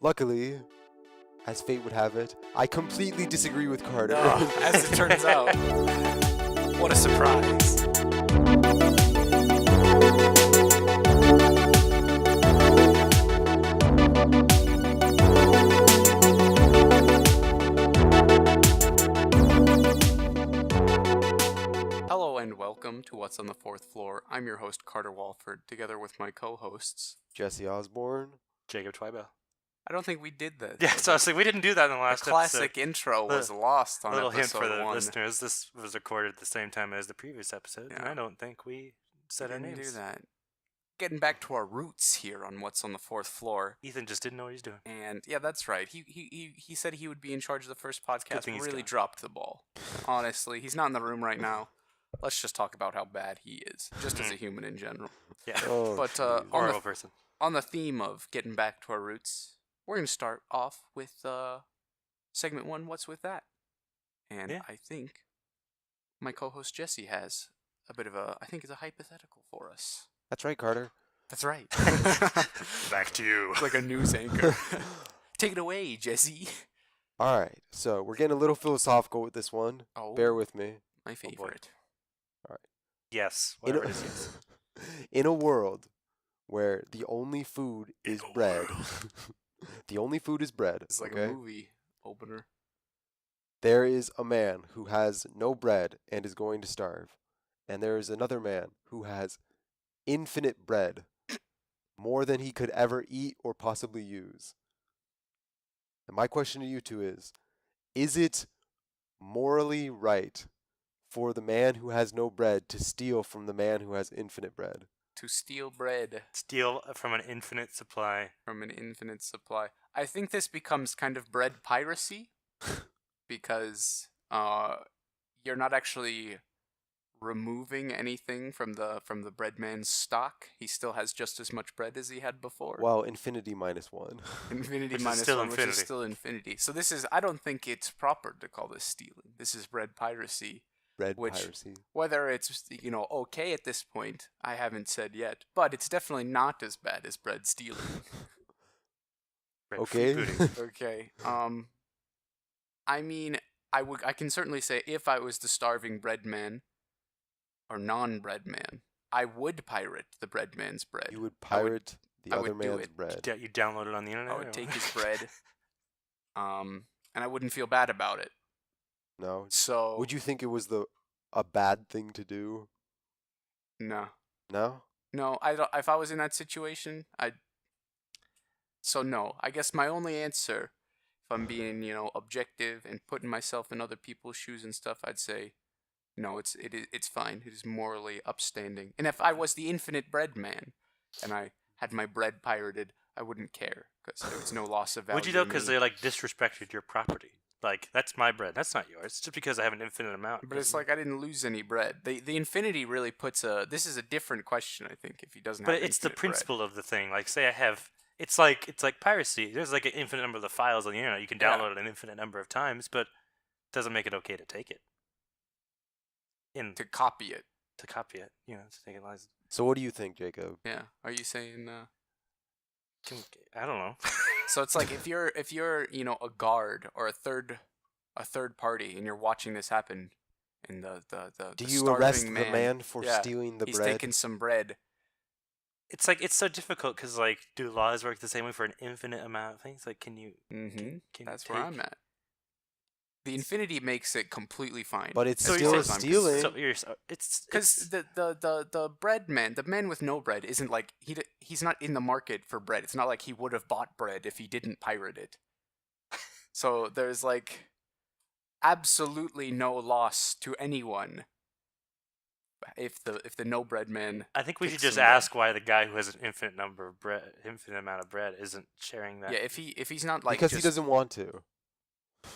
Luckily, as fate would have it, I completely disagree with Carter. As it turns out. What a surprise. Hello and welcome to What's on the Fourth Floor. I'm your host, Carter Walford, together with my co-hosts, Jesse Osborne. Jacob Twyba. I don't think we did that. Yeah, so I was like, we didn't do that in the last The classic episode. intro was lost on Little episode hint for the 1. listeners: this was recorded at the same time as the previous episode, and Yeah. I don't think we said our Didn't names. do that. Getting back to our roots here on What's on the Fourth Floor. Ethan just didn't know what he's doing. And yeah, that's right. He said he would be in charge of the first podcast. thing he's Really gone. dropped the ball. Honestly, he's not in the room right now. Let's just talk about how bad he is, just as a human in general. Yeah, Oh, But jeez. horrible person. on the theme of getting back to our roots, we're going to start off with segment 1, What's With That? And Yeah. I think my co-host Jesse has a bit of I think it's a hypothetical for us. That's right, Carter. That's right. Back to you. It's like a news anchor. Take it away, Jesse. All right, so we're getting a little philosophical with this one. Oh, Bear with me. my favorite. Yes, In whatever a, it is. in a world where the only food is bread, the only food is bread. It's like okay? a movie opener. There is a man who has no bread and is going to starve, and there is another man who has infinite bread, more than he could ever eat or possibly use. And my question to you two is it morally right for the man who has no bread to steal from the man who has infinite bread? To steal bread Steal from an infinite supply. from an infinite supply. I think this becomes kind of bread piracy because you're not actually removing anything from the bread man's stock. He still has just as much bread as he had before. Well, infinity minus one. Infinity Which is minus still 1, which is infinity. still infinity. So this is, I don't think it's proper to call this stealing. This is bread piracy. Bread Which- piracy. Whether it's, okay at this point, I haven't said yet, but it's definitely not as bad as bread stealing. Bread Okay. freebooting. Okay. I mean, I can certainly say if I was the starving bread man or non-bread man, I would pirate the bread man's bread. You would I would- pirate the I other would do man's it. bread. You download it on the internet? I would or take what? his bread, and I wouldn't feel bad about it. No. So Would you think it was a bad thing to do? No, No? no. I don't. If I was in that situation, I'd. So no. I guess my only answer, if I'm being objective and putting myself in other people's shoes and stuff, I'd say, no. It's fine. It is morally upstanding. And if I was the infinite bread man, and I had my bread pirated, I wouldn't care because there was no loss of value. Would you though? to Because me. they disrespected your property. Like, that's my bread. That's not yours. Just because I have an infinite amount. But it's doesn't- like I didn't lose any bread. The infinity really puts a. This is a different question, I think. If he doesn't But have it's the infinite bread. principle of the thing. Like, say I have, it's like piracy. There's like an infinite number of the files on the internet. You can Yeah. download it an infinite number of times, but it doesn't make it okay to take it. To copy it. To copy it, to take it license. So what do you think, Jacob? Yeah. Are you saying? I don't know. So it's like if you're a guard or a third party and you're watching this happen, and the Do the you arrest the starving man for yeah, stealing the he's bread? taking some bread. It's like, it's so difficult because, like, do laws work the same way for an infinite amount of things? Like, can you? Mm-hmm. Can That's you where I'm at. The infinity makes it completely fine. But it's So still you're saying- stealing. So it's Because the bread man, the man with no bread, isn't like he's not in the market for bread. It's not like he would have bought bread if he didn't pirate it. So there's like absolutely no loss to anyone if the no bread man. I think we should Pick just some bread. ask why the guy who has an infinite amount of bread isn't sharing that. Yeah, if he's not like because he just doesn't want to.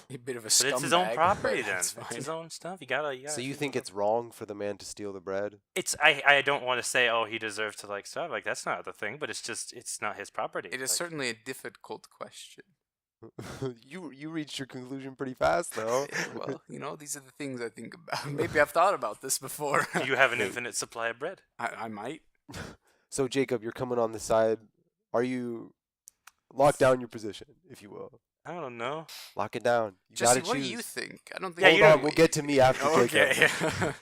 a bit of a But scumbag. it's his own property then. That's It's fine. his own stuff. You gotta. So you think it's wrong for the man to steal the bread? It's I don't want to say, oh, he deserves to stuff. Like, that's not the thing, but it's not his property. It is Like, certainly a difficult question. you reached your conclusion pretty fast, though. Well, these are the things I think about. Maybe I've thought about this before. Do you have an Wait. infinite supply of bread? I might. So Jacob, you're coming on the side. Are you Lock down your position, if you will. I don't know. Lock it down. You Jesse, gotta what do choose. you think? I don't think. Yeah, Hold you on, don't- we'll get to me after Okay. Jacob.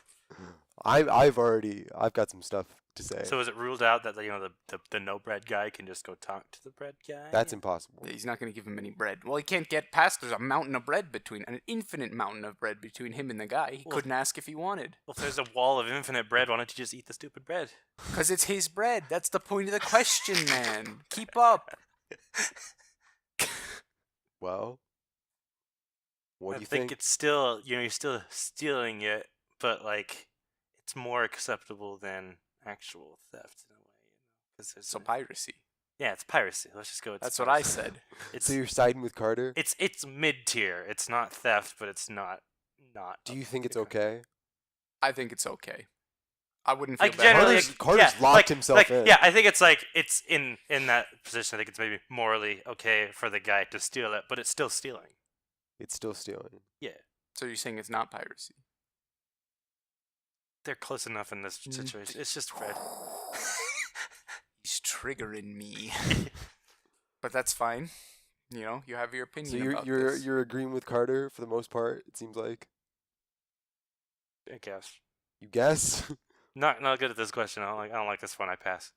I've got some stuff to say. So is it ruled out that the no bread guy can just go talk to the bread guy? That's impossible. He's not going to give him any bread. Well, he can't get past. There's a mountain of bread between, an infinite mountain of bread between him and the guy. He Well- couldn't ask if he wanted. Well, if there's a wall of infinite bread, why don't you just eat the stupid bread? Because it's his bread. That's the point of the question, man. Keep up. Well, what I do you think think? it's still, you're still stealing it, but like, it's more acceptable than actual theft in a way. 'Cause there's So piracy. yeah, it's piracy. Let's just go with That's what I piracy. said. It's So you're siding with Carter? it's mid tier. It's not theft, but it's not. Do you think it's okay? I think it's okay. I wouldn't feel Like bad. generally, Carter's locked himself in. Yeah, I think it's like it's in that position. I think it's maybe morally okay for the guy to steal it, but it's still stealing. It's still stealing. Yeah, So you're saying it's not piracy? they're close enough in this situation. It's just bread. He's triggering me. But that's fine. You know, you have your opinion So you're about you're this. you're agreeing with Carter for the most part. It seems like. I guess. You guess? Not good at this question. I don't like this one. I pass.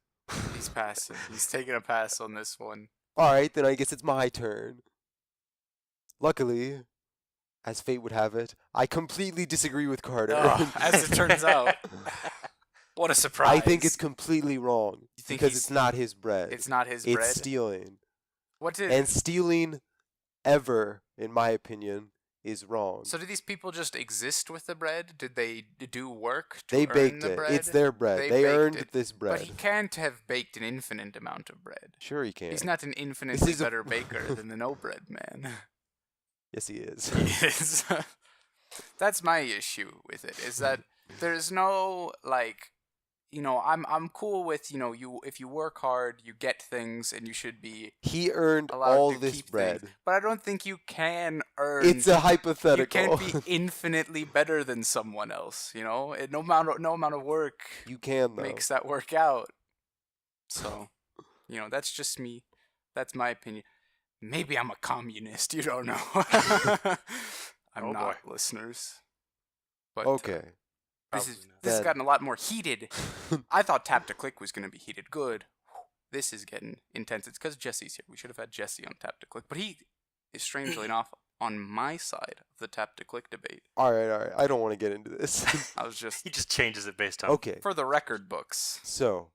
He's passing. He's taking a pass on this one. All right, then I guess it's my turn. Luckily, as fate would have it, I completely disagree with Carter. Oh, as it turns out. What a surprise. I think it's completely wrong You think because he's- it's not his bread. It's not his It's bread. stealing. What did? And stealing ever, in my opinion, is wrong. So did these people just exist with the bread? Did they do work to They earn baked the it. bread? It's their bread. They They baked earned it. this bread. But he can't have baked an infinite amount of bread. Sure he can. He's not an infinitely is a- better baker than the no bread man. Yes, he is. He is. That's my issue with it. Is that there's no like, you know, I'm cool with, you know, you if you work hard, you get things, and you should be He earned allowed all to this keep bread. things. But I don't think you can earn. It's a You hypothetical. can't be infinitely better than someone else. You know, no amount of work You can though. makes that work out. So, you know, that's just me. That's my opinion. Maybe I'm a communist. You don't know. I'm Oh, not, listeners. But Okay. this Probably is not. this has Then- gotten a lot more heated. I thought tap to click was going to be heated. Good. This is getting intense. It's because Jesse's here. We should have had Jesse on tap to click, but he is strangely enough on my side of the tap to click debate. All right. I don't want to get into this. I was just He just changes it based on. Okay. for the record books. So,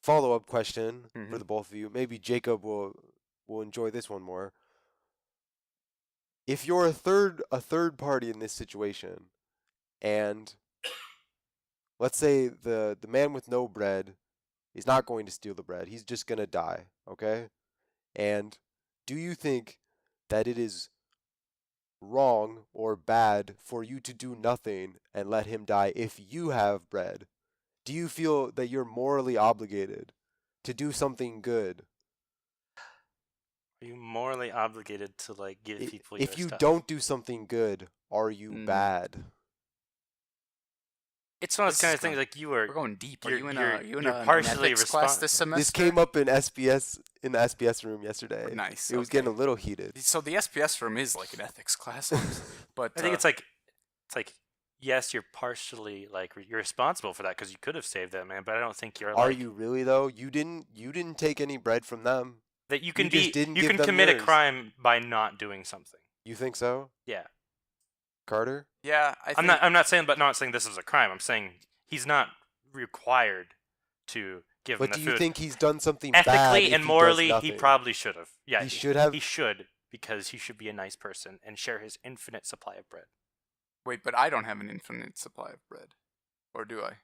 follow-up question for Mhm. the both of you. Maybe Jacob will enjoy this one more. If you're a third party in this situation, and let's say the man with no bread is not going to steal the bread, he's just gonna die, okay? And do you think that it is wrong or bad for you to do nothing and let him die if you have bread? Do you feel that you're morally obligated to do something good? Are you morally obligated to like give people If your you stuff? don't do something good, are you Mm. bad? It's one of This those kind is of things going- like you We're were. going deep. Are You're- you in you're- a you in you're an partially ethics class this semester? This came up in SBS in the SBS room yesterday. Nice. It was okay. getting a little heated. So the SPS room is like an ethics class, but I think it's like yes, you're partially like you're responsible for that because you could have saved that man, but I don't think you're. Are like, you really though? You didn't take any bread from them. that you can just be didn't you give can them commit yours. a crime by not doing something. You think so, Yeah, Carter? yeah. I think I'm not saying this is a crime. I'm saying he's not required to give him But the do you food. think he's done something bad? Ethically if and he does morally, he nothing? probably should have. Yeah, He should have? He should because he should be a nice person and share his infinite supply of bread. Wait, but I don't have an infinite supply of bread, or do I?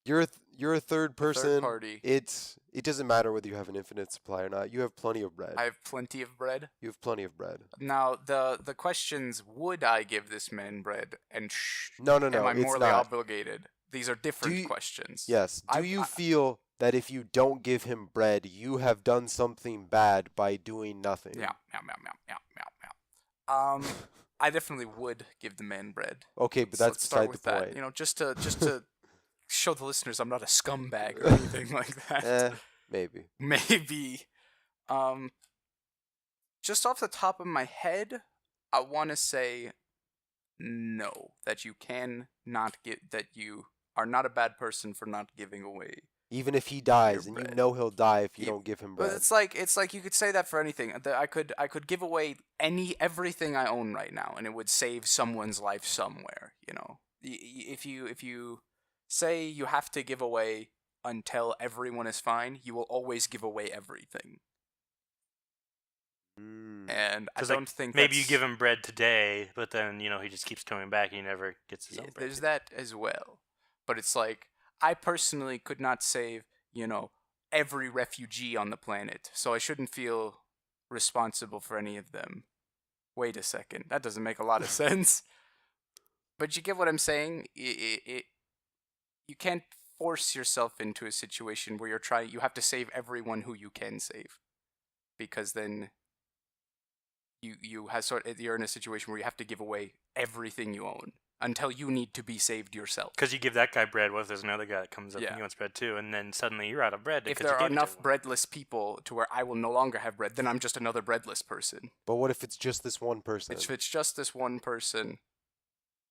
You're a third person. party. It doesn't matter whether you have an infinite supply or not. You have plenty of bread. I have plenty of bread. You have plenty of bread. Now the questions: would I give this man bread? And No, am I it's morally not. obligated? These are different you- questions. Yes. Do I- you I- feel that if you don't give him bread, you have done something bad by doing nothing? Meow meow meow meow meow meow meow. I definitely would give the man bread. Okay, but So that's let's start beside with the that. point. You know, just to show the listeners I'm not a scumbag or anything like that. Maybe. Maybe. Just off the top of my head, I want to say no, that you can not get, that you are not a bad person for not giving away Even if he your dies, and you bread. know he'll die if you Yeah, don't give him but bread. it's like you could say that for anything. I could give away everything I own right now, and it would save someone's life somewhere. You know, if you say you have to give away until everyone is fine, you will always give away everything. And I Because don't think maybe you that's, give him bread today, but then he just keeps coming back and he never gets his yeah, own bread. there's that as well. But it's like I personally could not save, every refugee on the planet, so I shouldn't feel responsible for any of them. Wait a second, that doesn't make a lot of sense. But you get what I'm saying? You can't force yourself into a situation where you have to save everyone who you can save, because then you're in a situation where you have to give away everything you own until you need to be saved yourself. Because you give that guy bread, what if there's another guy that comes up Yeah. and he wants bread too, and then suddenly you're out of bread If because there you are gave enough it to him. breadless people to where I will no longer have bread, then I'm just another breadless person. But what if it's just this one person? If it's just this one person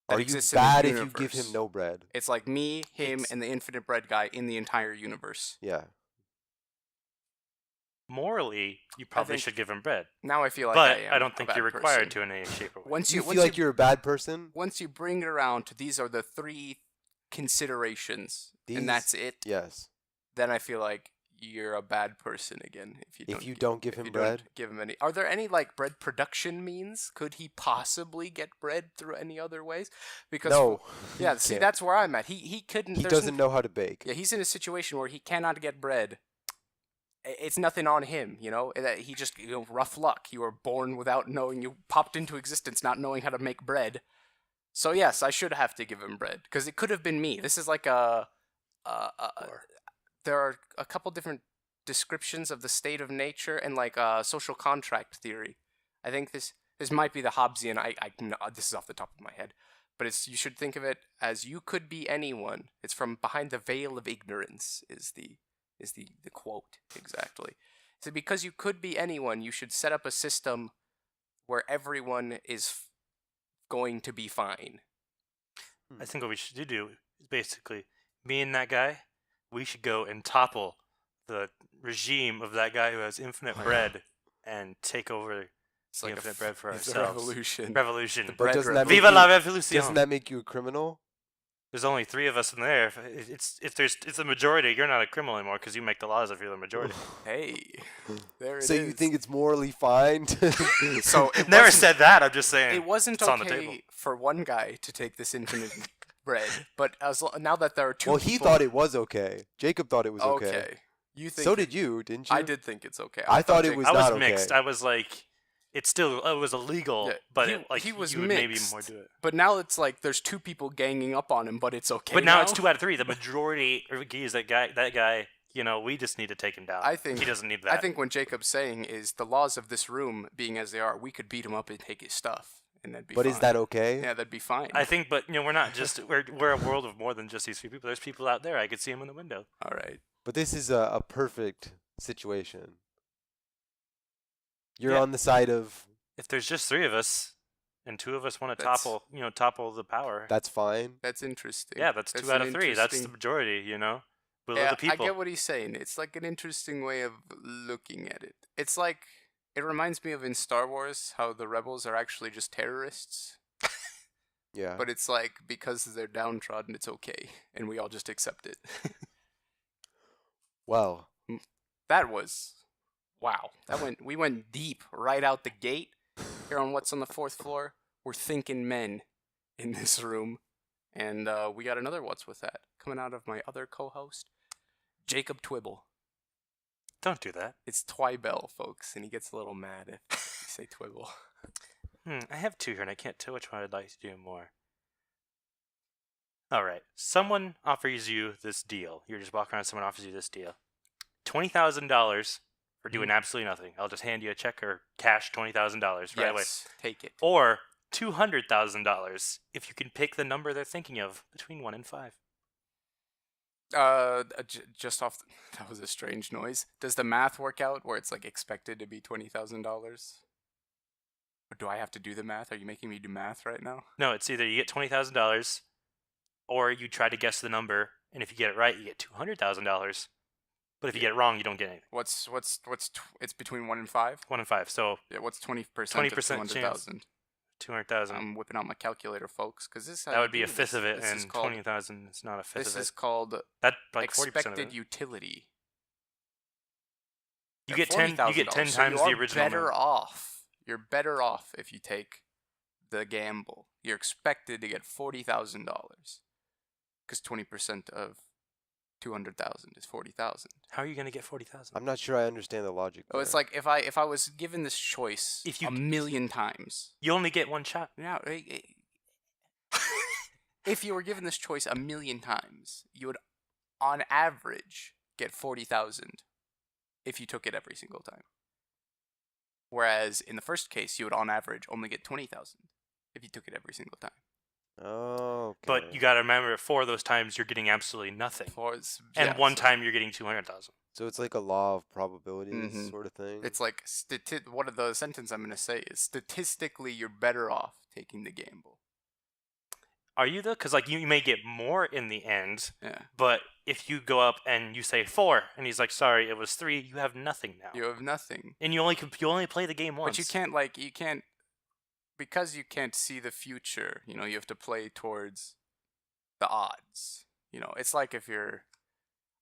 that Are you exists bad in the if you give him universe. no bread? It's like me, him, It's- and the infinite bread guy in the entire universe. Yeah. Morally, you probably think- should give him bread. Now I feel like But I am I don't a think bad you're required person. to in any shape or way. Once You you feel like you're a bad person? once you bring it around to these are the three considerations, These- and that's it, Yes. then I feel like you're a bad person again If you don't give if him you bread? don't give him any. Are there any like bread production means? Could he possibly get bread through any other ways? Because No. yeah, he see, can't. that's where I'm at. He couldn't. He there's doesn't know how to bake. Yeah, he's in a situation where he cannot get bread. It's nothing on him, that he just, rough luck. You were born without knowing, you popped into existence not knowing how to make bread. So yes, I should have to give him bread, because it could have been me. This is like there are a couple different descriptions of the state of nature and like social contract theory. I think this might be the Hobbesian. No, this is off the top of my head, but you should think of it as you could be anyone. It's from Behind the Veil of Ignorance is the quote exactly. So because you could be anyone, you should set up a system where everyone is going to be fine. I think what we should do is basically, me and that guy, we should go and topple the regime of that guy who has infinite bread and take over It's the like infinite bread for it's a ourselves. revolution. Revolution. The But bread doesn't that revolution. Viva la Doesn't revolution! that make you a criminal? There's only 3 of us in there. If it's a majority, you're not a criminal anymore because you make the laws if you're the majority. Hey, there it So is. you think it's morally fine to... So it Never wasn't- said that. I'm just saying. It wasn't it's on the table. okay for one guy to take this infinite bread, but now that there are two Well, people, he thought it was okay. Jacob thought it was okay. okay. You think So did you, didn't you? I did think it's okay. I thought it Jake- was I was not mixed. okay. I was like, it was illegal, Yeah, but he was you would mixed, maybe more do it. But now it's like there's 2 people ganging up on him, but it's okay. But now it's 2 out of 3. The majority agrees that guy. We just need to take him down. I think he doesn't need that. I think what Jacob's saying is the laws of this room being as they are, we could beat him up and take his stuff, and that'd be But fine. is that okay? Yeah, that'd be fine. I think, but we're not just we're a world of more than just these 3 people. There's people out there. I could see them in the window. All right. But this is a perfect situation. You're Yeah. on the side of... If there's just 3 of us, and 2 of us want to That's- topple the power. That's fine. That's interesting. Yeah, that's 2 out an of 3. That's the interesting- majority. Will Yeah, of the people. I get what he's saying. It's like an interesting way of looking at it. It's like it reminds me of in Star Wars how the rebels are actually just terrorists, Yeah. but it's like because they're downtrodden, it's okay, and we all just accept it. Well, That was wow. We went deep right out the gate. Here on What's on the Fourth Floor, we're thinking men in this room, and we got another What's with That coming out of my other co-host, Jacob Twibble. Don't do that. It's Twibell, folks, and he gets a little mad if you say Twibble. I have 2 here, and I can't tell which one I'd like to do more. All right. Someone offers you this deal. You're just walking around. Someone offers you this deal. $20,000 for doing absolutely nothing. I'll just hand you a check or cash $20,000 right away. Yes, take it. Or $200,000 if you can pick the number they're thinking of between 1 and 5. Just off. That was a strange noise. Does the math work out where it's like expected to be $20,000? Or do I have to do the math? Are you making me do math right now? No, it's either you get $20,000, or you try to guess the number, and if you get it right, you get $200,000. But if you get it wrong, you don't get anything. It's between 1 and 5? 1 and 5. So Yeah, what's 20% 20% of 200,000? 200,000. I'm whipping out my calculator, folks, because this is how That you would be do a fifth this. of it, This is and called 20,000 is not a fifth this of is it. called That like 40% of expected it. utility. You At get 10. You get 10 $40,000, times so the you are original. better off. You're better off if you take the gamble. You're expected to get $40,000 because 20% of 200,000 is 40,000. How are you gonna get 40,000? I'm not sure I understand the logic. Oh, it's there. like if I was given this choice If you- a million times. You only get one shot. Yeah, if you were given this choice a million times, you would, on average, get 40,000 if you took it every single time. Whereas in the first case, you would, on average, only get 20,000 if you took it every single time. Oh, okay. But you gotta remember, 4 of those times you're getting absolutely nothing, and one time you're getting 200,000. So it's like a law of probabilities Mhm. sort of thing. It's like what of the sentence I'm going to say is statistically you're better off taking the gamble. Are you though? Because like you may get more in the end, Yeah. but if you go up and you say 4, and he's like, "Sorry, it was 3," you have nothing now, You have nothing. and you only play the game once. But you can't because you can't see the future, you have to play towards the odds. It's like if you're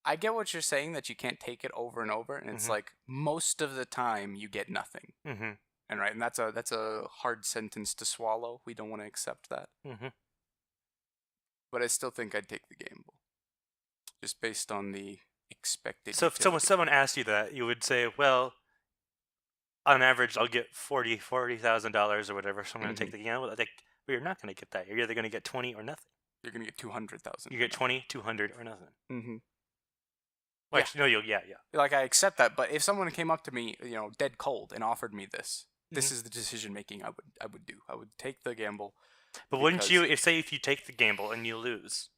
I get what you're saying that you can't take it over and over, and it's Mhm. like most of the time you get nothing. Mm-hmm. And that's a hard sentence to swallow. We don't want to accept that. Mm-hmm. But I still think I'd take the gamble. Just based on the expected So if utility. someone asked you that, you would say, "Well, on average, I'll get $40,000 or whatever, so I'm going to take the gamble." Like, well, you're not going to get that. You're either going to get 20 or nothing. You're going to get 200,000. You get 20, 200, or nothing. Mm-hmm. Well, Yeah. actually, no, yeah. Like, I accept that, but if someone came up to me, dead cold and offered me this, this Mhm. is the decision making I would do. I would take the gamble. But wouldn't you, if you take the gamble and you lose,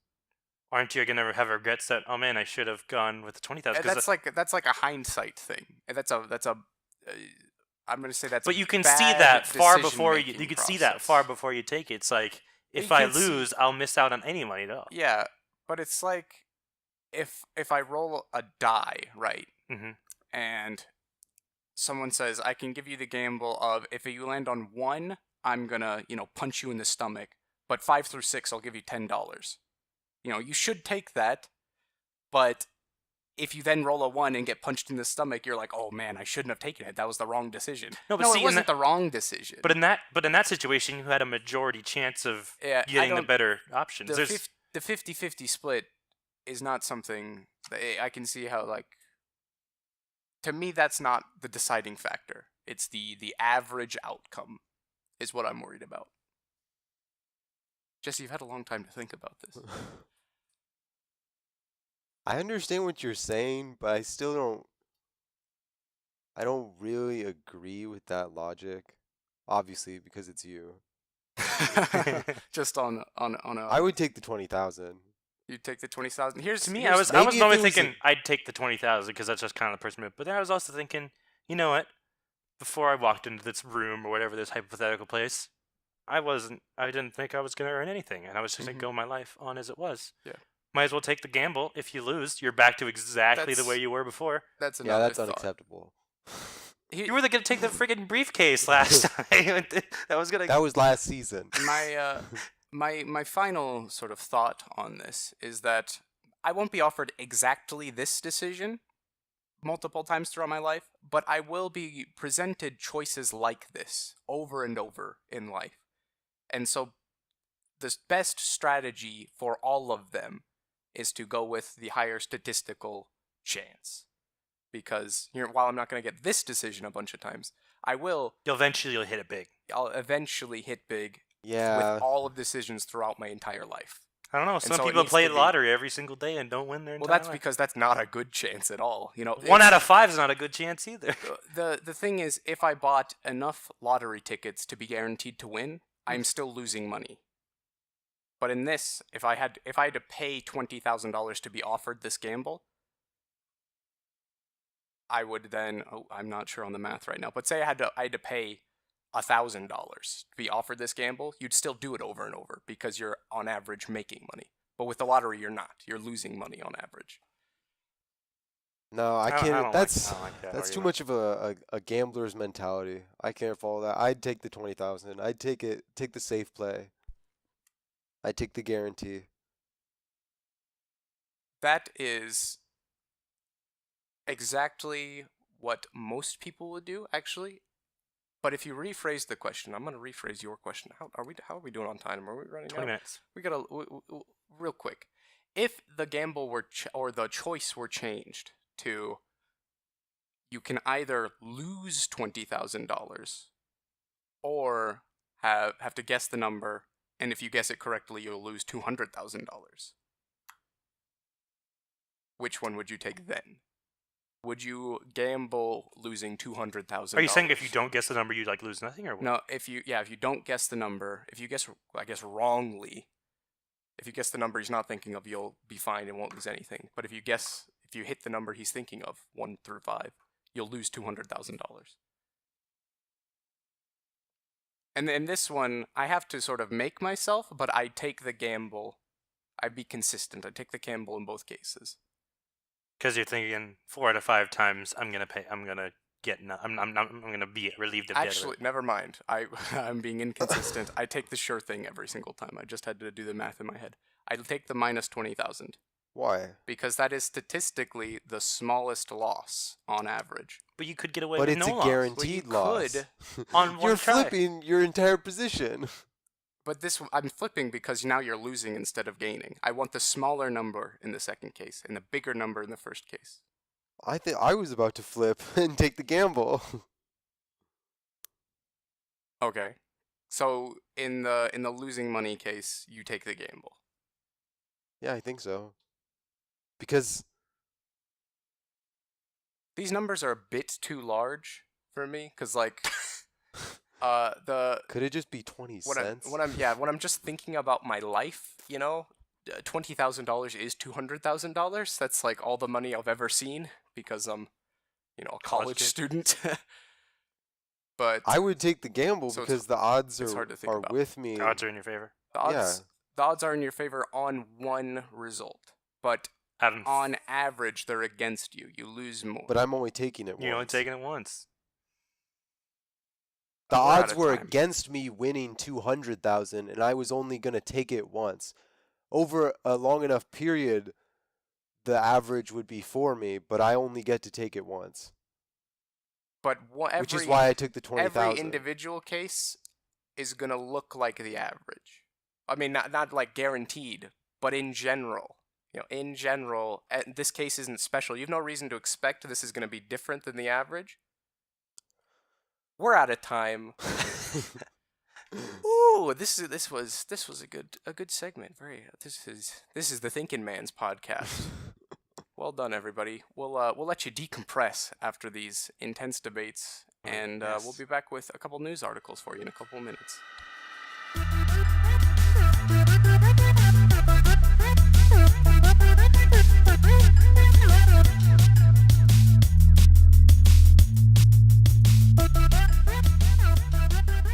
aren't you gonna have regrets that, oh man, I should have gone with the 20,000? That's like a hindsight thing. And that's a I'm gonna say that's. But you can bad see that far before you. decision-making You can see that process. far before you take it. It's like if You I can see- lose, I'll miss out on any money at all. Yeah, but it's like if I roll a die, right? Mhm. And someone says I can give you the gamble of if you land on 1, I'm gonna punch you in the stomach, but 5 through 6 I'll give you $10. You should take that, but if you then roll a 1 and get punched in the stomach, you're like, oh man, I shouldn't have taken it. That was the wrong decision. No, but No, see, it in wasn't the wrong decision. But in that situation, you had a majority chance of Yeah, getting the better options. the There's 50-50 split is not something that I can see how, like, to me that's not the deciding factor. It's the average outcome is what I'm worried about. Jesse, you've had a long time to think about this. I understand what you're saying, but I still don't. I don't really agree with that logic. Obviously, because it's you. Just on a. I would take the 20,000. You take the 20,000. Here's to me, here's- I was maybe if normally it was thinking I'd take the 20,000 because that's just kind of the person. But then I was also thinking, you know what? Before I walked into this room or whatever this hypothetical place, I didn't think I was going to earn anything, and I was just going to go my life on as it was. Yeah. Might as well take the gamble. If you lose, you're back to exactly the That's- way you were before. That's Yeah, another that's thought. unacceptable. You were going to take the friggin' briefcase last time. That was going to. That was last season. My final sort of thought on this is that I won't be offered exactly this decision multiple times throughout my life, but I will be presented choices like this over and over in life. And so the best strategy for all of them is to go with the higher statistical chance. Because while I'm not going to get this decision a bunch of times, I'll You'll hit it big. eventually hit big Yeah. with all of decisions throughout my entire life. I don't know. Some so it people needs play to the be- lottery every single day and don't win their Well, entire that's life. because that's not a good chance at all. 1 out of 5 is not a good chance either. The thing is, if I bought enough lottery tickets to be guaranteed to win, I'm still losing money. But in this, if I had to pay $20,000 to be offered this gamble, I would then, I'm not sure on the math right now, but say I had to pay $1,000 to be offered this gamble, you'd still do it over and over because you're on average making money. But with the lottery, you're not. You're losing money on average. No, I I can't. don't like That's that that's too argument. much of a gambler's mentality. I can't follow that. I'd take the 20,000. I'd take the safe play. I'd take the guarantee. That is exactly what most people would do, actually. But if you rephrase the question, I'm going to rephrase your question. How are we doing on time? Are we running 20 out? minutes. We got real quick. If the gamble were or the choice were changed to you can either lose $20,000 or have to guess the number, and if you guess it correctly, you'll lose $200,000. Which one would you take then? Would you gamble losing $200,000? Are you saying if you don't guess the number, you like lose nothing, or what? No, if you don't guess the number, if you guess, I guess, wrongly, if you guess the number he's not thinking of, you'll be fine and won't lose anything. But if you hit the number he's thinking of, 1 through 5, you'll lose $200,000. And in this one, I have to sort of make myself, but I take the gamble. I'd be consistent. I take the gamble in both cases. Because you're thinking 4 out of 5 times I'm gonna pay. I'm gonna be relieved of debt. Actually, never mind. I'm being inconsistent. I take the sure thing every single time. I just had to do the math in my head. I'll take the minus 20,000 Why? because that is statistically the smallest loss on average. But you could get away But with it's no a loss. guaranteed loss. could on one You're try. flipping your entire position. But this, I'm flipping because now you're losing instead of gaining. I want the smaller number in the second case and the bigger number in the first case. I think I was about to flip and take the gamble. Okay. So in the losing money case, you take the gamble. Yeah, I think so. Because These numbers are a bit too large for me because like could it just be 20 cents? when I'm just thinking about my life, $20,000 is $200,000. That's like all the money I've ever seen because I'm, a college kid. student. But I would take the gamble So it's- because the odds it's are hard to think about. with me. The odds are in your favor. the odds are in your favor on one result, but Adam, on average they're against you. You lose more. But I'm only taking it you're only once. taking it once. The We're out odds of were time. against me winning 200,000 and I was only going to take it once. Over a long enough period, the average would be for me, but I only get to take it once. But Which is why I took the 20,000. every individual case is gonna look like the average. I mean, not like guaranteed, but in general. In general, this case isn't special. You have no reason to expect this is gonna be different than the average. We're out of time. Ooh, this was a good segment. This is the Thinking Man's podcast. Well done, everybody. We'll let you decompress after these intense debates, and yes. we'll be back with a couple news articles for you in a couple of minutes.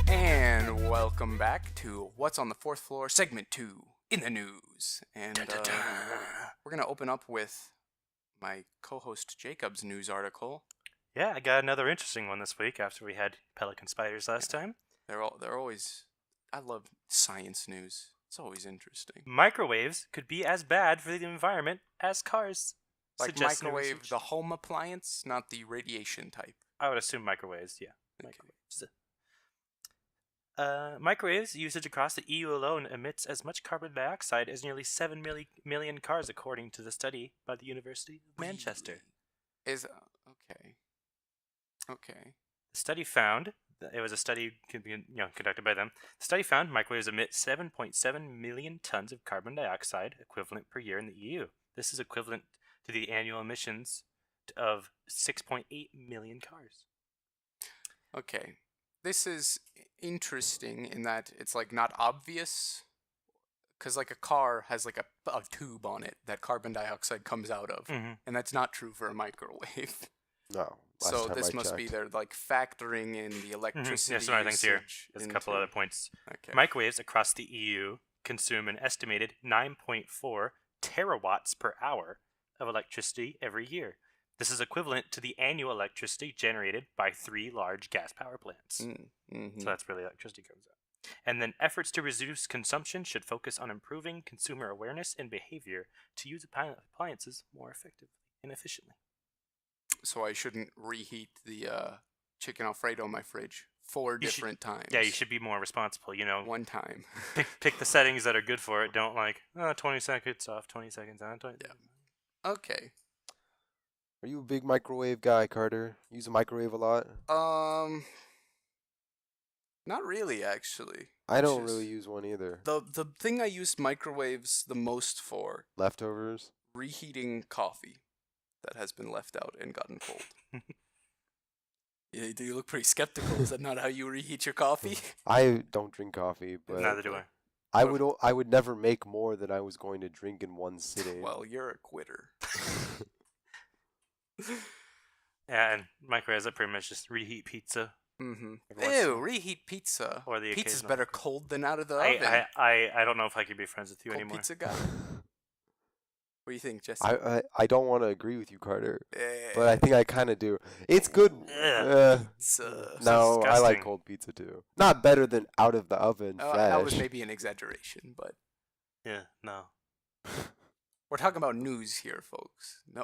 And welcome back to What's on the Fourth Floor, Segment 2, in the news. And we're going to open up with my co-host Jacob's news article. Yeah, I got another interesting one this week after we had pelican spiders last time. They're always, I love science news. It's always interesting. Microwaves could be as bad for the environment as cars. Like suggests new microwave, research. the home appliance, not the radiation type. I would assume microwaves, yeah. Okay. Microwaves usage across the EU alone emits as much carbon dioxide as nearly 7 million cars, according to the study by the University of Manchester. Is okay. Okay. The study found it was a study conducted by them. The study found microwaves emit 7.7 million tons of carbon dioxide equivalent per year in the EU. This is equivalent to the annual emissions of 6.8 million cars. Okay. This is interesting in that it's like not obvious because like a car has like a tube on it that carbon dioxide comes out of, Mm-hmm. and that's not true for a microwave. No, last So time this I must be checked. they're like factoring in the electricity There's some other things here. usage There's a couple into- other points. Okay. Microwaves across the EU consume an estimated 9.4 terawatts per hour of electricity every year. This is equivalent to the annual electricity generated by 3 large gas power plants. Mm-hmm. So that's where the electricity comes out. And then efforts to reduce consumption should focus on improving consumer awareness and behavior to use appliances more effectively and efficiently. So I shouldn't reheat the chicken Alfredo in my fridge 4 different times. Yeah, you should be more responsible. One time. pick the settings that are good for it. Don't 20 seconds off, 20 seconds on. 20 Yeah. Okay. Are you a big microwave guy, Carter? Use a microwave a lot? Not really, actually. I don't Just- really use one either. The thing I use microwaves the most for, Leftovers? reheating coffee that has been left out and gotten cold. Yeah, do you look pretty skeptical? Is that not how you reheat your coffee? I don't drink coffee, but Neither do I. I would never make more than I was going to drink in one sitting. Well, you're a quitter. Yeah, and microwaves that pretty much just reheat pizza. Mm-hmm. Every once in a Ew, while. reheat pizza. Or the Pizza's occasional- better cold than out of the oven. I don't know if I could be friends with you Cold anymore. pizza guy. What do you think, Jesse? I don't want to agree with you, Carter, Eh, but I think I kind of do. It's good. Ugh. pizza. No, I like disgusting. cold pizza too. Not better than out of the oven fresh. That was maybe an exaggeration, but Yeah, no. we're talking about news here, folks. No,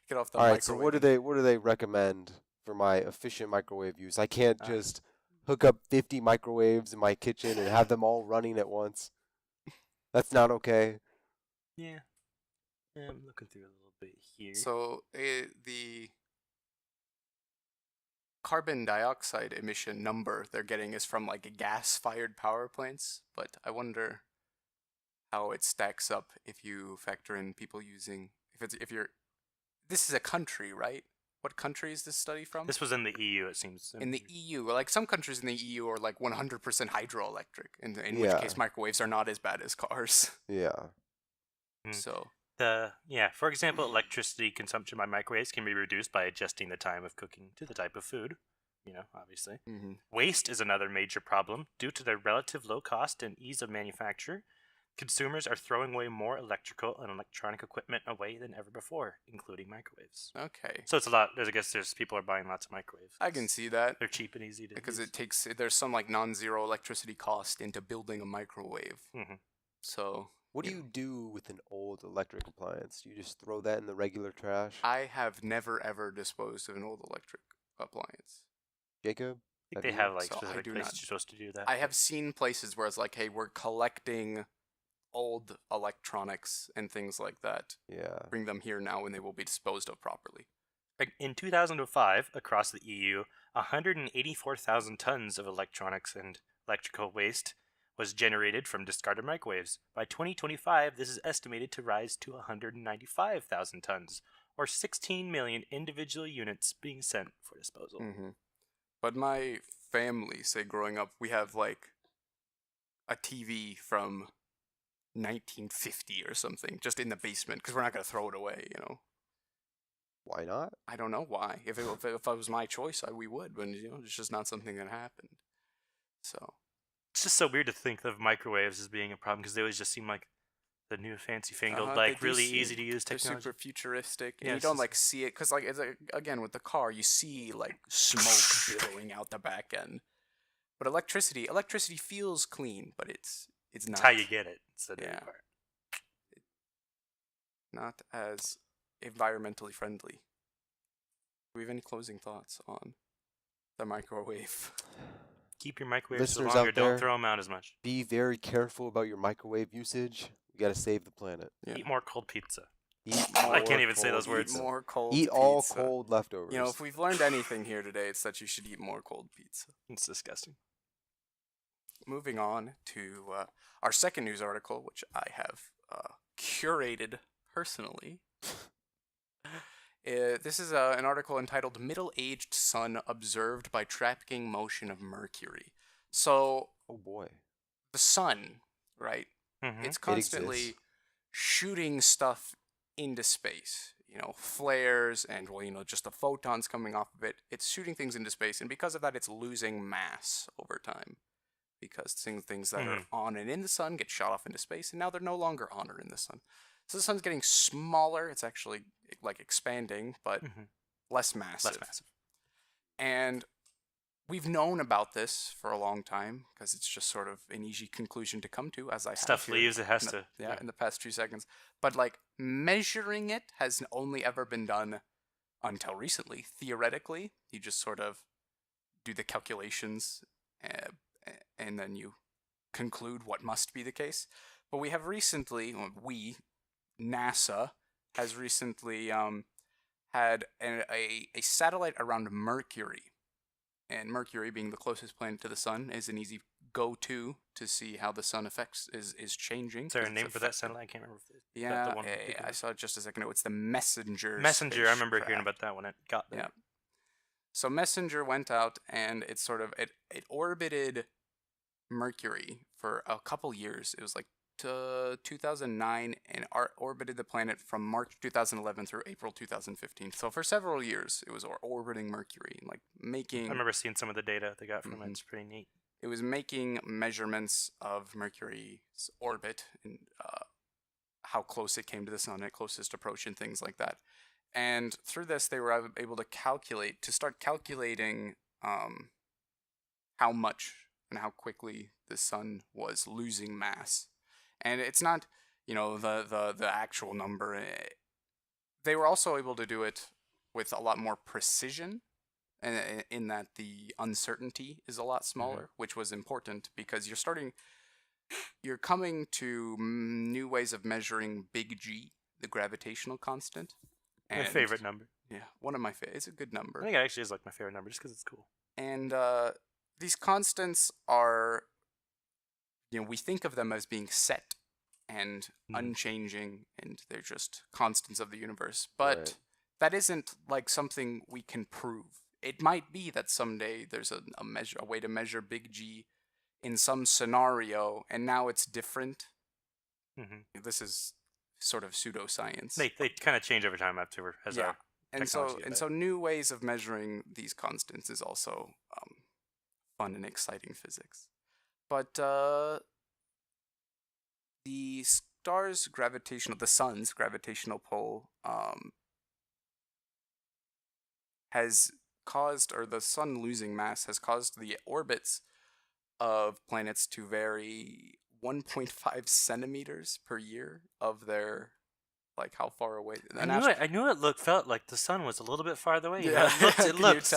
get off the All right, microwave. so what do they recommend for my efficient microwave use? I can't All right. just hook up 50 microwaves in my kitchen and have them all running at once. That's not okay. Yeah. I'm looking through a little bit here. So the carbon dioxide emission number they're getting is from like gas-fired power plants, but I wonder how it stacks up if you factor in people using this is a country, right? What country is this study from? This was in the EU, it seems. In the EU, like some countries in the EU are like 100% hydroelectric, in Yeah. which case microwaves are not as bad as cars. Yeah. Mm. So For example, electricity consumption by microwaves can be reduced by adjusting the time of cooking to the type of food. Obviously. mm-hmm. Waste is another major problem. Due to their relative low cost and ease of manufacture, consumers are throwing away more electrical and electronic equipment away than ever before, including microwaves. Okay, So it's a lot. I guess there's people are buying lots of microwaves. I can see that. They're cheap and easy to Because use. there's some like non-zero electricity cost into building a microwave. Mhm. So What do you do with an old electric appliance? Do you just throw that in the regular trash? I have never ever disposed of an old electric appliance. Jacob? I think Have they you- have like So I specific do places not- you're supposed to do that. I have seen places where it's like, hey, we're collecting old electronics and things like that. Yeah. Bring them here now and they will be disposed of properly. In 2005, across the EU, 184,000 tons of electronics and electrical waste was generated from discarded microwaves. By 2025, this is estimated to rise to 195,000 tons, or 16 million individual units being sent for disposal. Mm-hmm. But my family, say growing up, we have like a TV from 1950 or something just in the basement because we're not going to throw it away, Why not? I don't know why. If it was my choice, we would, but it's just not something that happened. So It's just so weird to think of microwaves as being a problem because they always just seem like the new fancy fangled, they like do really seem- easy to use they're technology. super futuristic, and Yeah, you it's don't just- like see it because again with the car, you see like smoke billowing out the back end. But electricity feels clean, but it's not. It's how you get it. It's the new Yeah. part. Not as environmentally friendly. Do we have any closing thoughts on the microwave? Keep your microwaves Listeners longer. out there- Don't throw them out as much. Be very careful about your microwave usage. We got to save the planet. Yeah. Eat more cold pizza. Eat I can't more even say those cold words. Eat more cold. Eat all pizza. cold leftovers. If we've learned anything here today, it's that you should eat more cold pizza. It's disgusting. Moving on to our second news article, which I have curated personally. This is an article entitled "Middle-Aged Sun Observed by Tracking Motion of Mercury." So Oh boy. the sun, right? It's It exists. constantly shooting stuff into space. Flares and just the photons coming off of it. It's shooting things into space, and because of that, it's losing mass over time. Because things that are on and in the sun get shot off into space, and now they're no longer on or in the sun. So the sun's getting smaller. It's actually like expanding, but less massive. Less massive. And we've known about this for a long time because it's just sort of an easy conclusion to come to, as I Stuff have here leaves, it has to. in the past 2 seconds. But like measuring it has only ever been done until recently. Theoretically, you just sort of do the calculations, and then you conclude what must be the case. But we have recently, NASA has recently had a satellite around Mercury. And Mercury, being the closest planet to the sun, is an easy go-to to see how the sun affects is changing. Is there a 'cause it's name for that affecting- satellite? I can't remember. Is Yeah, that the one I saw it just a second ago. It's the Messenger. Messenger. I remember hearing spacecraft. about that when it got there. Yeah. So Messenger went out and it sort of it orbited Mercury for a couple years. It was like 2009 and orbited the planet from March 2011 through April 2015. So for several years, it was orbiting Mercury, like making. I remember seeing some of the data they got from it. It's pretty neat. It was making measurements of Mercury's orbit and how close it came to the sun at closest approach and things like that. And through this, they were able to start calculating how much and how quickly the sun was losing mass. And it's not, the actual number. They were also able to do it with a lot more precision, in that the uncertainty is a lot smaller, which was important because you're coming to new ways of measuring big G, the gravitational constant. My favorite number. Yeah, one of my favorite. It's a good number. I think it actually is like my favorite number just because it's cool. And these constants are, we think of them as being set and unchanging, and they're just constants of the universe. But that isn't like something we can prove. It might be that someday there's a way to measure big G in some scenario, and now it's different. This is sort of pseudoscience. They kind of change over time after as our technology and so new ways of measuring these constants is also fun and exciting physics. But the sun's gravitational pull has caused, or the sun losing mass has caused the orbits of planets to vary 1.5 centimeters per year of their, like, how far away. I knew it felt like the sun was a little bit farther away. Yeah. It looked.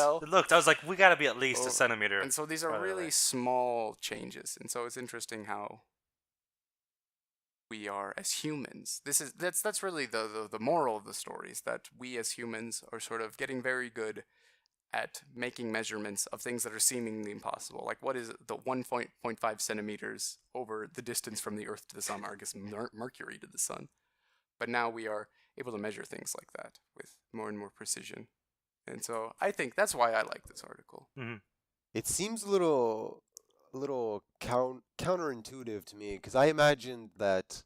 I was like, we got to be at least a centimeter. And so these are really small changes, and so it's interesting how we are as humans. That's really the moral of the story, is that we as humans are sort of getting very good at making measurements of things that are seemingly impossible. Like, what is the 1.5 centimeters over the distance from the Earth to the Sun, or I guess Mercury to the Sun. But now we are able to measure things like that with more and more precision. And so I think that's why I like this article. It seems a little counterintuitive to me, because I imagined that,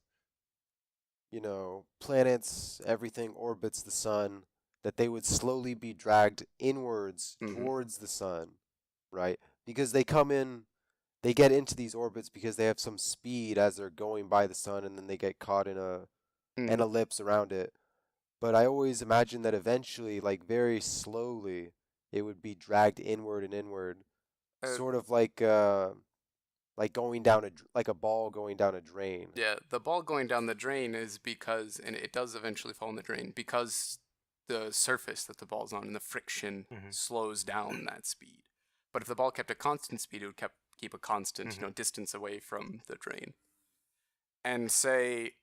planets, everything orbits the sun, that they would slowly be dragged inwards towards the sun, right? Because they get into these orbits because they have some speed as they're going by the sun, and then they get caught in an ellipse around it. But I always imagined that eventually, like very slowly, it would be dragged inward and inward, sort of like going down like a ball going down a drain. Yeah, the ball going down the drain is because, and it does eventually fall in the drain, because the surface that the ball's on and the friction slows down that speed. But if the ball kept a constant speed, it would keep a constant distance away from the drain. And say,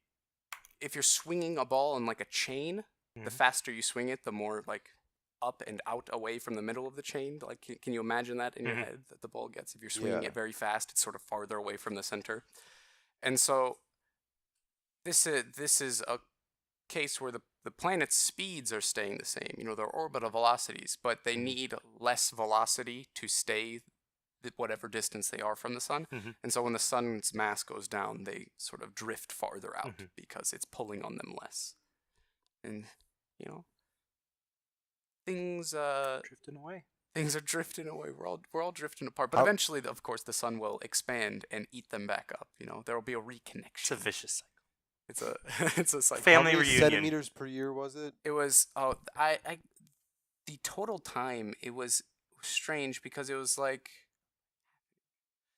if you're swinging a ball on like a chain, the faster you swing it, the more like up and out away from the middle of the chain. Like, can you imagine that in your head, that the ball gets? If you're swinging it very fast, it's sort of farther away from the center. And so this is a case where the planet's speeds are staying the same, their orbital velocities, but they need less velocity to stay whatever distance they are from the sun. Mhm. And so when the sun's mass goes down, they sort of drift farther out Mhm. because it's pulling on them less. And, you know, things Drifting away. things are drifting away. We're all drifting apart. But How- eventually, of course, the sun will expand and eat them back up. You know, there will be a reconnection. It's a vicious cycle. It's a it's a cycle. Family How many reunion. centimeters per year was it? It was the total time, it was strange because it was like,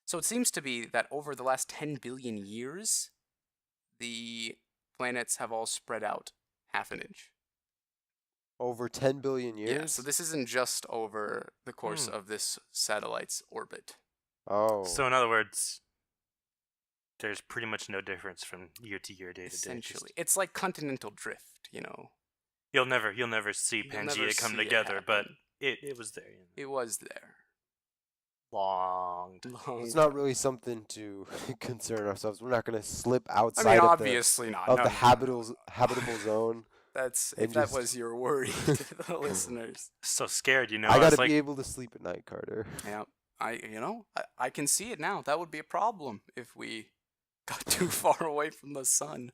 so it seems to be that over the last 10 billion years, the planets have all spread out half an inch. Over 10 billion years? Yeah, so this isn't just over the course Hmm. of this satellite's orbit. Oh. So in other words, there's pretty much no difference from year to year, day to day. Essentially, it's like continental drift. You know, You'll never see You'll never Pangea come see it together, but happen. it was there. It was there. Long time. It's not really something to concern ourselves. We're not going to slip I outside mean, of obviously not. the, of No, the no, no, habitable zone. That's and if that just- was your worry to the listeners. So scared, you know. I got was to like, be able to sleep at night, Carter. Yeah, I can see it now. That would be a problem if we got too far away from the sun.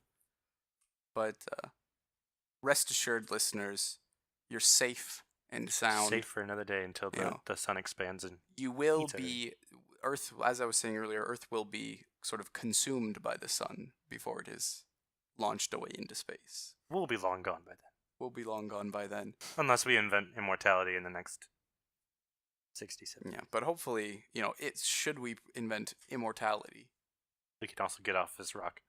But rest assured, listeners, you're safe and sound. safe for another day until You know. the sun expands and You will Eats be Earth, as I was saying earlier. Earth will be sort of consumed by the sun before it is launched away into space. we'll be long gone by then. We'll be long gone by then. Unless we invent immortality in the next 67. Yeah, but hopefully, should we invent immortality? We can also get off this rock.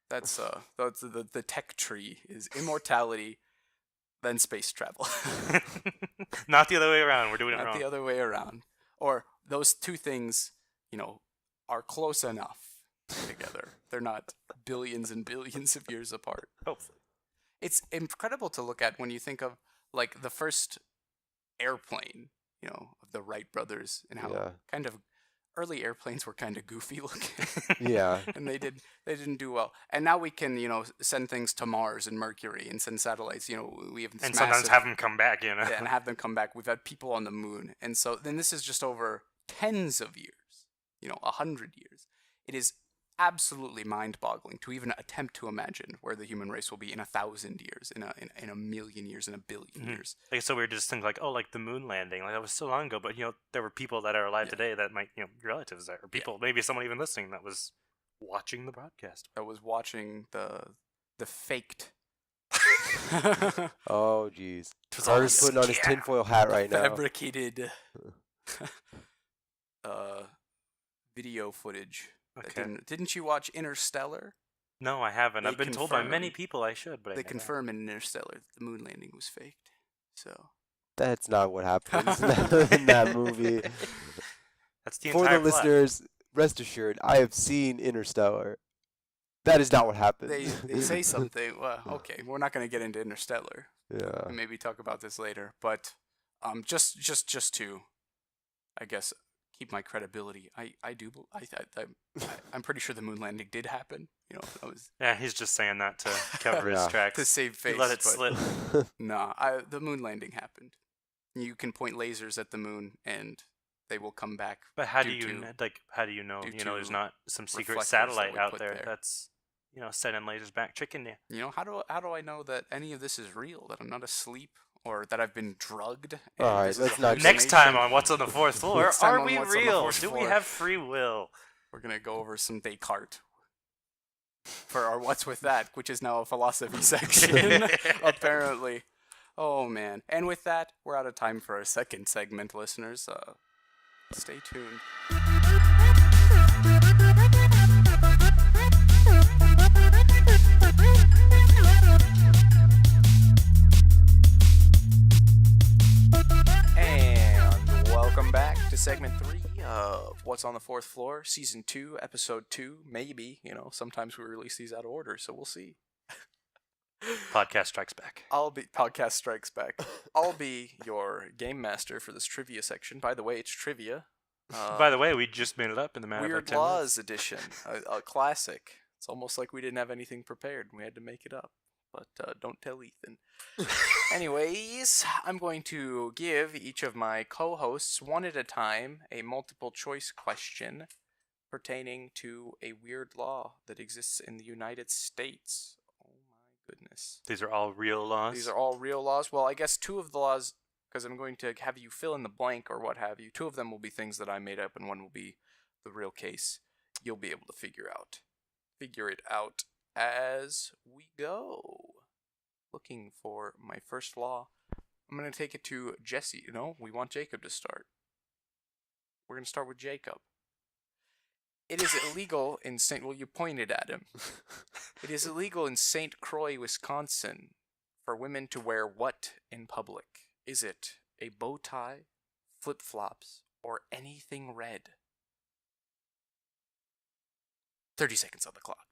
That's the tech tree is immortality, then space travel. Not the other way around. We're doing it Not wrong. the other way around. Or those two things, are close enough together. They're not billions and billions of years apart. Hopefully. It's incredible to look at when you think of like the first airplane, of the Wright brothers, and how Yeah. kind of early airplanes were kind of goofy looking. Yeah. And they didn't do well. And now we can, send things to Mars and Mercury and send satellites. We have this And sometimes massive- have them come back, you know. yeah, and have them come back. We've had people on the moon. And so then this is just over tens of years, 100 years. It is absolutely mind-boggling to even attempt to imagine where the human race will be in 1,000 years, in a million years, in a billion Mhm. years. Like, so weird to just think like, oh, like the moon landing, like that was so long ago, but there were people that are alive Yeah. today that might, relatives that, or people, maybe someone even listening that was watching the broadcast. I was watching the faked Oh, jeez. It was all Carter's putting on his scare. tinfoil hat right now. fabricated video footage. that Okay. Didn't you watch Interstellar? No, I haven't. They I've been told by many confirmed- people I should, but I They never. confirm in Interstellar that the moon landing was faked. So That's not what happens in that movie. That's the For entire the plot. listeners, rest assured, I have seen Interstellar. That is not what happened. they say something. Well, okay, we're not going to get into Interstellar. Yeah. And maybe talk about this later. But just to, I guess, keep my credibility. I'm pretty sure the moon landing did happen. I was Yeah, he's just saying that to cover his Yeah. tracks. to save face. He let it but slip. Nah, the moon landing happened. You can point lasers at the moon and they will come back. But how do due you to- how do you know? due There's to not some secret reflectors that satellite we out put there there. that's sending lasers back, tricking you. How do I know that any of this is real? That I'm not asleep, or that I've been drugged? and All right, this is let's a not- Next time hallucination? on What's on the Fourth Floor, Next time are on we What's on the real? Fourth Do we Floor. have free will? We're gonna go over some Descartes for our What's With That, which is now a philosophy section, apparently. Oh man! And with that, we're out of time for our second segment, listeners. Stay tuned. And welcome back to segment 3 of What's on the Fourth Floor, season 2, episode 2. Maybe, sometimes we release these out of order, so we'll see. Podcast strikes back. Podcast strikes back. I'll be your game master for this trivia section. By the way, it's trivia. By the way, we just made it up in the matter of Weird like 10 minutes. Laws edition, a classic. It's almost like we didn't have anything prepared. We had to make it up. but don't tell Ethan. Anyways, I'm going to give each of my co-hosts one at a time a multiple choice question pertaining to a weird law that exists in the United States. Oh my goodness. These are all real laws? These are all real laws. Well, I guess two of the laws, because I'm going to have you fill in the blank or what have you, two of them will be things that I made up and one will be the real case. You'll be able to figure it out as we go. Looking for my first law. I'm going to take it to Jesse. No, we want Jacob to start. We're going to start with Jacob. It is illegal in St. Well, you pointed at him. It is illegal in St. Croix, Wisconsin, for women to wear what in public? Is it a bow tie, flip-flops, or anything red? 30 seconds on the clock.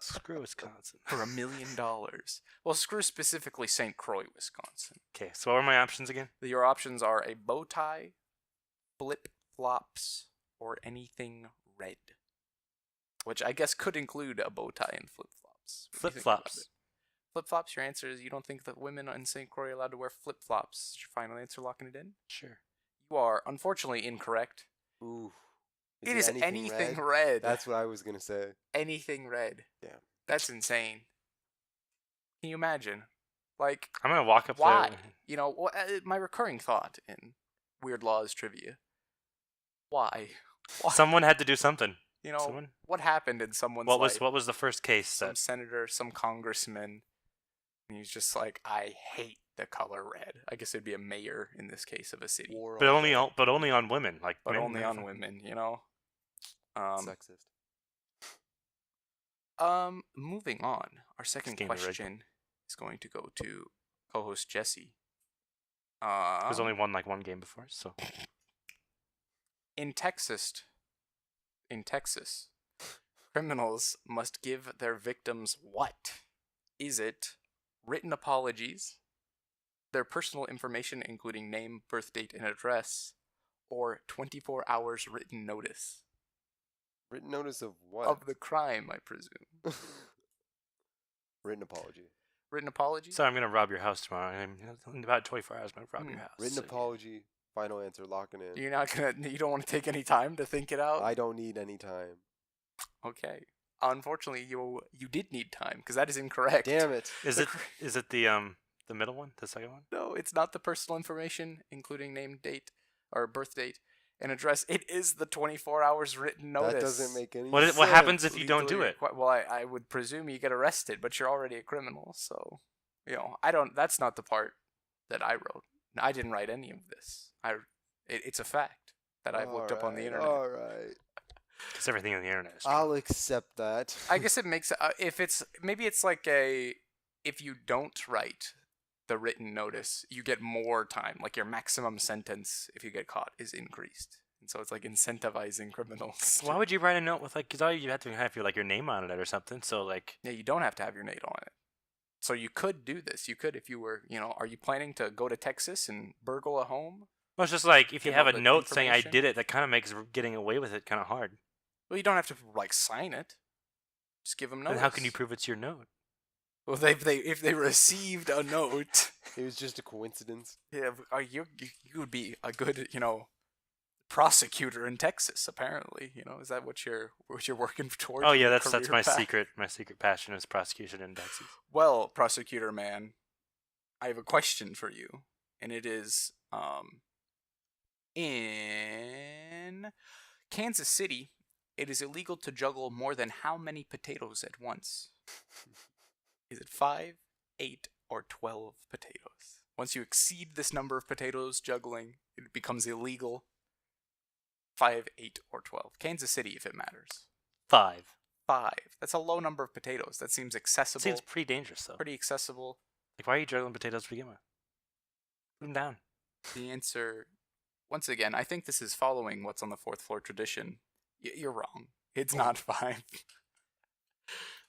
Screw Wisconsin. For $1 million. Well, screw specifically St. Croix, Wisconsin. Okay, so what were my options again? Your options are a bow tie, flip-flops, or anything red. Which I guess could include a bow tie and flip-flops. Flip-flops. Flip-flops, your answer is you don't think that women in St. Croix are allowed to wear flip-flops. Is your final answer locking it in? Sure. You are unfortunately incorrect. Ooh. It is anything red. That's what I was going to say. Anything red. Damn. That's insane. Can you imagine? Like, I'm going to walk up why? there. You know, my recurring thought in Weird Laws trivia. Why? Someone had to do something. You know, Someone? what happened in someone's life? What was the first case? Some senator, some congressman, and he's just like, I hate the color red. I guess it'd be a mayor in this case of a city. But only on women, like. But only on women, you know. Sexist. Moving on. Our second question is going to go to co-host Jesse. There's only won like one game before, so. In Texas, criminals must give their victims what? Is it written apologies, their personal information including name, birth date, and address, or 24 hours written notice? Written notice of what? Of the crime, I presume. Written apology. Written apology? So I'm going to rob your house tomorrow. In about 24 hours, I'm going to rob your house. Written apology. Final answer. Locking in. You're not gonna. You don't want to take any time to think it out. I don't need any time. Okay. Unfortunately, you did need time because that is incorrect. Damn it. Is it the middle one? The second one? No, it's not the personal information, including name, date, or birth date, and address. It is the 24 hours written notice. That doesn't make any sense. What happens if you don't do it? Well, I would presume you get arrested, but you're already a criminal, so you know That's not the part that I wrote. I didn't write any of this. It's a fact that I've looked up on the internet. All right. Because everything on the internet is true. I'll accept that. I guess it makes if it's like if you don't write the written notice, you get more time. Like your maximum sentence, if you get caught, is increased, and so it's like incentivizing criminals. Why would you write a note with because all you have to have your name on it or something? So like. Yeah, you don't have to have your name on it. So you could do this. You could if you were, are you planning to go to Texas and burgle a home? Well, it's just like if you have a note saying I did it, that kind of makes getting away with it kind of hard. Well, you don't have to sign it. Just give them notice. And how can you prove it's your note? Well, if they received a note, it was just a coincidence. Yeah, you would be a good prosecutor in Texas. Apparently, is that what you're working towards? Oh yeah, that's my secret passion is prosecution in Texas. Well, prosecutor man, I have a question for you, and it is in Kansas City, it is illegal to juggle more than how many potatoes at once? Is it 5, 8, or 12 potatoes? Once you exceed this number of potatoes juggling, it becomes illegal. 5, 8, or 12. Kansas City, if it matters. 5. That's a low number of potatoes. That seems accessible. Seems pretty dangerous, though. Pretty accessible. Like, why are you juggling potatoes to begin with? Put them down. The answer, once again, I think this is following what's on the fourth floor tradition. You're wrong. It's not 5.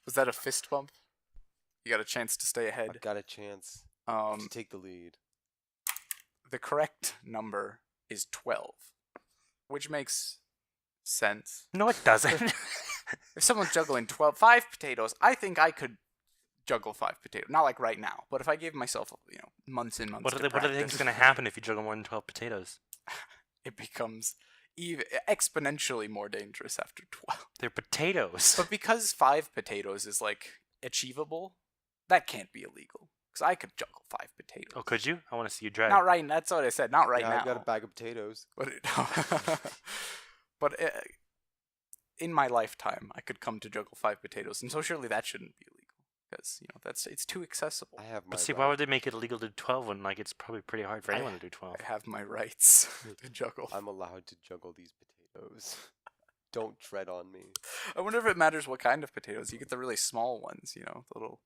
Was that a fist bump? You got a chance to stay ahead. I got a chance to take the lead. The correct number is 12, which makes sense. No, it doesn't. If someone's juggling 5 potatoes, I think I could juggle 5 potatoes. Not like right now, but if I gave myself, months and months What to do you think is practice, going to happen if you juggle more than 12 potatoes? it becomes even exponentially more dangerous after 12. They're potatoes. But because 5 potatoes is like achievable, that can't be illegal. Because I could juggle 5 potatoes. Oh, could you? I want to see you try. Not right. That's what I said. Not right yeah, now. I've got a bag of potatoes. But in my lifetime, I could come to juggle 5 potatoes, and so surely that shouldn't be illegal because it's too accessible. I have my. But see, why would they make it illegal to do 12 when it's probably pretty hard for anyone to do 12? I have my rights to juggle. I'm allowed to juggle these potatoes. Don't tread on me. I wonder if it matters what kind of potatoes. You get the really small ones, the little.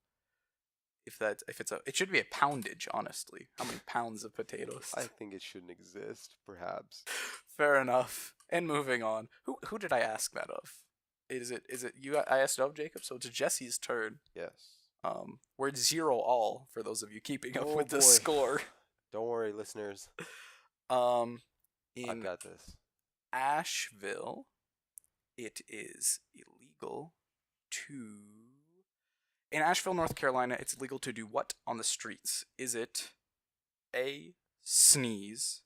It should be a poundage, honestly. How many pounds of potatoes? I think it shouldn't exist, perhaps. Fair enough. And moving on. Who did I ask that of? Is it you? I asked it of Jacob, so it's Jesse's turn. Yes. We're at 0-all for those of you keeping up Oh, with the boy. score. Don't worry, listeners. I've I've got this. Asheville, it is illegal to. In Asheville, North Carolina, it's illegal to do what on the streets? Is it A, sneeze,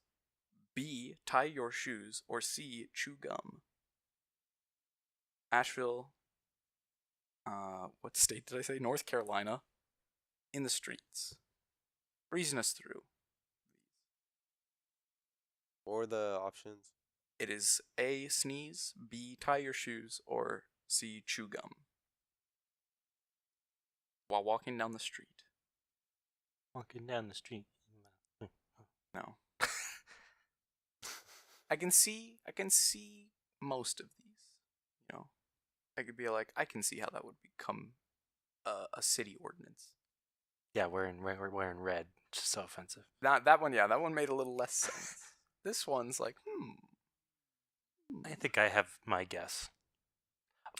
B, tie your shoes, or C, chew gum? Asheville, what state did I say? North Carolina, in the streets. Reason us through. What were the options? It is A, sneeze, B, tie your shoes, or C, chew gum. While walking down the street. Walking down the street. No. I can see most of these. I could be like, I can see how that would become a city ordinance. Yeah, we're wearing red. Which is so offensive. That one made a little less sense. This one's like, I think I have my guess.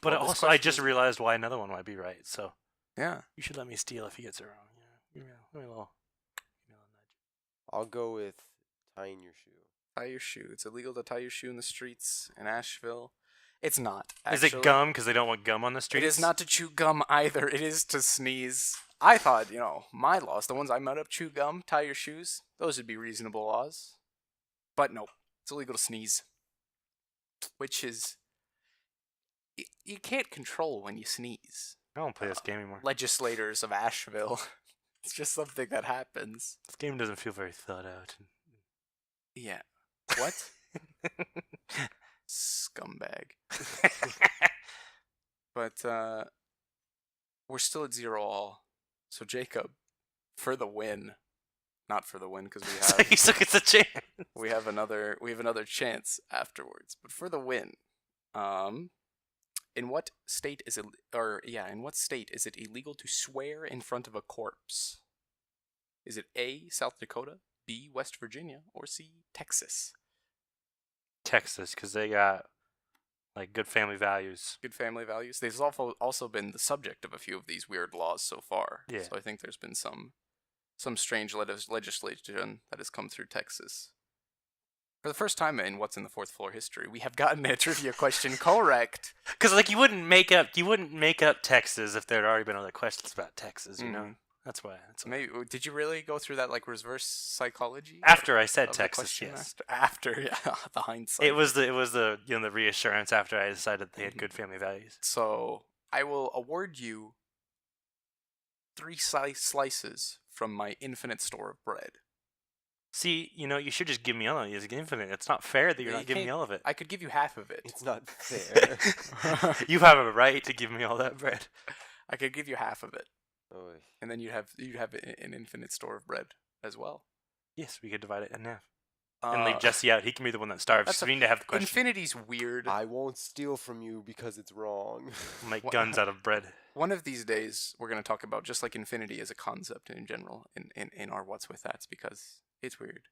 But Well, this also, I question just is- realized why another one might be right. So Yeah. you should let me steal if he gets it wrong. Yeah, let me a little nudge. I'll go with tying your shoe. Tie your shoe. It's illegal to tie your shoe in the streets in Asheville. It's not. Is it actually. gum because they don't want gum on the streets? It is not to chew gum either. It is to sneeze. I thought, my laws, the ones I made up, chew gum, tie your shoes, those would be reasonable laws. But no, it's illegal to sneeze. Which is, you can't control when you sneeze. I don't play this game anymore. Legislators of Asheville. It's just something that happens. This game doesn't feel very thought out. Yeah. What? Scumbag. But we're still at 0-all. So Jacob, for the win, not for the win because we So have he took it a chance. we have another chance afterwards. But for the win, in what state is it illegal to swear in front of a corpse? Is it A, South Dakota, B, West Virginia, or C, Texas? Texas, because they got good family values. Good family values. They've also been the subject of a few of these weird laws so far. Yeah. So I think there's been some strange legislation that has come through Texas. For the first time in What's in the Fourth Floor history, we have gotten a trivia question correct. Because you wouldn't make up Texas if there had already been other questions about Texas. You know, Mhm. that's why. Maybe did you really go through that reverse psychology? After I said of the Texas, question yes. After yeah, the hindsight. It was the the reassurance after I decided they had good family values. So I will award you 3 slices from my infinite store of bread. See, you should just give me all of it. It's infinite. It's not fair that you're Yeah, not you giving me can't- all of it. I could give you half of it. It's not fair. You have a right to give me all that bread. I could give you half of it, Oy. and then you'd have an infinite store of bread as well. Yes, we could divide it in half and leave Uh, Jesse out. He can be the one that starves. that's So we need to have the question. Infinity's weird. I won't steal from you because it's wrong. We'll make What- guns out of bread. One of these days, we're going to talk about just infinity as a concept in general in our What's With That's because it's weird.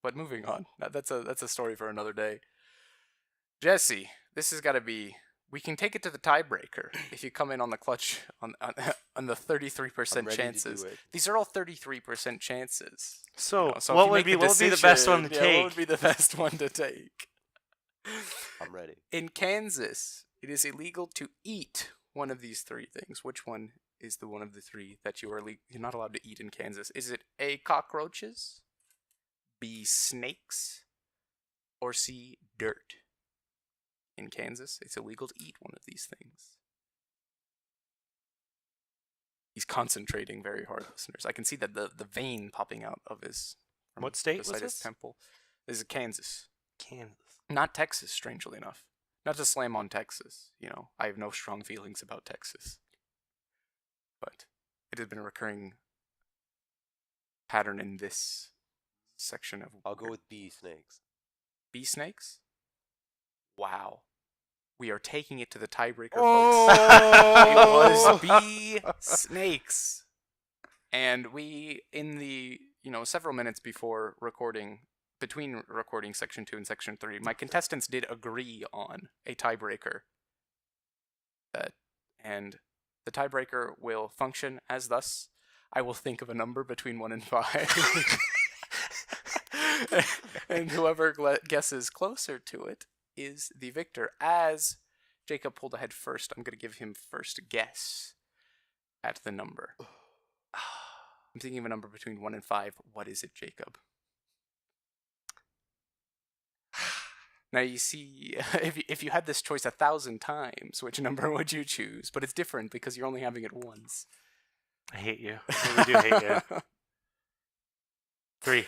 But moving on, that's a story for another day. Jesse, this has got to be. We can take it to the tiebreaker if you come in on the clutch on the 33% I'm ready chances. to do it. These are all 33% chances. So, So if what you would make be the best one to decision, take? What would be the best one to take? I'm ready. In Kansas, it is illegal to eat one of these 3 things. Which one is the one of the three that you're not allowed to eat in Kansas? Is it A, cockroaches, B, snakes, or C, dirt? In Kansas, it's illegal to eat one of these things. He's concentrating very hard, listeners. I can see that the vein popping out of his... What state was beside his this? temple. This is Kansas. Kansas. Not Texas, strangely enough. Not to slam on Texas. You know, I have no strong feelings about Texas. But it has been a recurring pattern in this section of... I'll go with B, snakes. B, snakes? Wow. We are taking it to the tiebreaker, Oh! folks. It was B, snakes. And we, in the, several minutes before recording, between recording section 2 and section 3, my contestants did agree on a tiebreaker. And the tiebreaker will function as thus. I will think of a number between 1 and 5. And whoever guesses closer to it is the victor. As Jacob pulled ahead first, I'm going to give him first guess at the number. I'm thinking of a number between 1 and 5. What is it, Jacob? Now, you see, if you had this choice 1,000 times, which number would you choose? But it's different because you're only having it once. I hate you. I really do hate you. 3.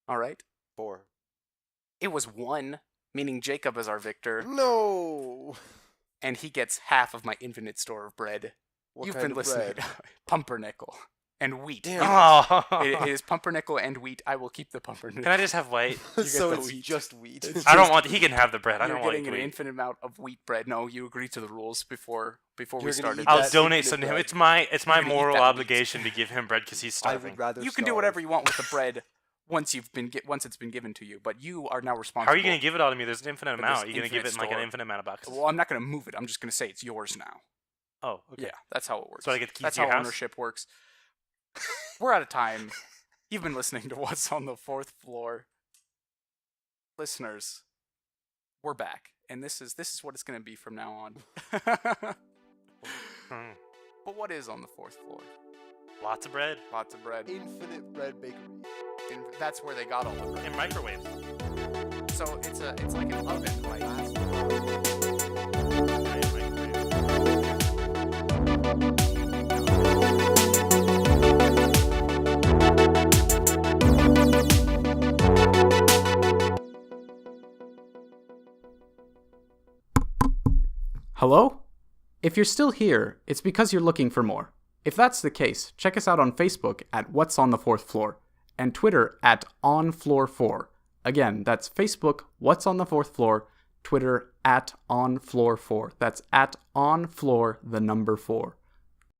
All right. 4. It was 1, meaning Jacob is our victor, No! and he gets half of my infinite store of bread. What You've kind been of listening. bread? Pumpernickel and wheat. Damn. Oh. It is pumpernickel and wheat. I will keep the pumpernickel. Can I just have white? get So the it's wheat. just wheat. It's I don't just- want. He can have the bread. I You're don't want getting an wheat. infinite amount of wheat bread. No, you agreed to the rules before we You're gonna started. eat I'll that donate infinite some to him. bread. It's my You're gonna eat moral that wheat. obligation to give him bread because he's I starving. would rather You can do whatever you want with the bread once it's been given to you, but you are now responsible. How are you going to give it all to me? There's an infinite For amount. this You're going to give it in like an infinite infinite amount of boxes. Well, I'm not going to move it. I'm just going to say it's yours now. Oh, okay. Yeah, that's how it works. So I get the keys That's to your how house? ownership works. We're out of time. You've been listening to What's on the Fourth Floor. Listeners, we're back, and this is what it's going to be from now on. Hmm. But what is on the fourth floor? Lots of bread Lots of bread. Infinite bread bakery. And that's where they got all the bread. and microwaves. So it's like an oven, right? Hello? If you're still here, it's because you're looking for more. If that's the case, check us out on Facebook at What's on the Fourth Floor and Twitter at OnFloor4. Again, that's Facebook, What's on the Fourth Floor, Twitter at OnFloor4. That's at OnFloor, the number 4.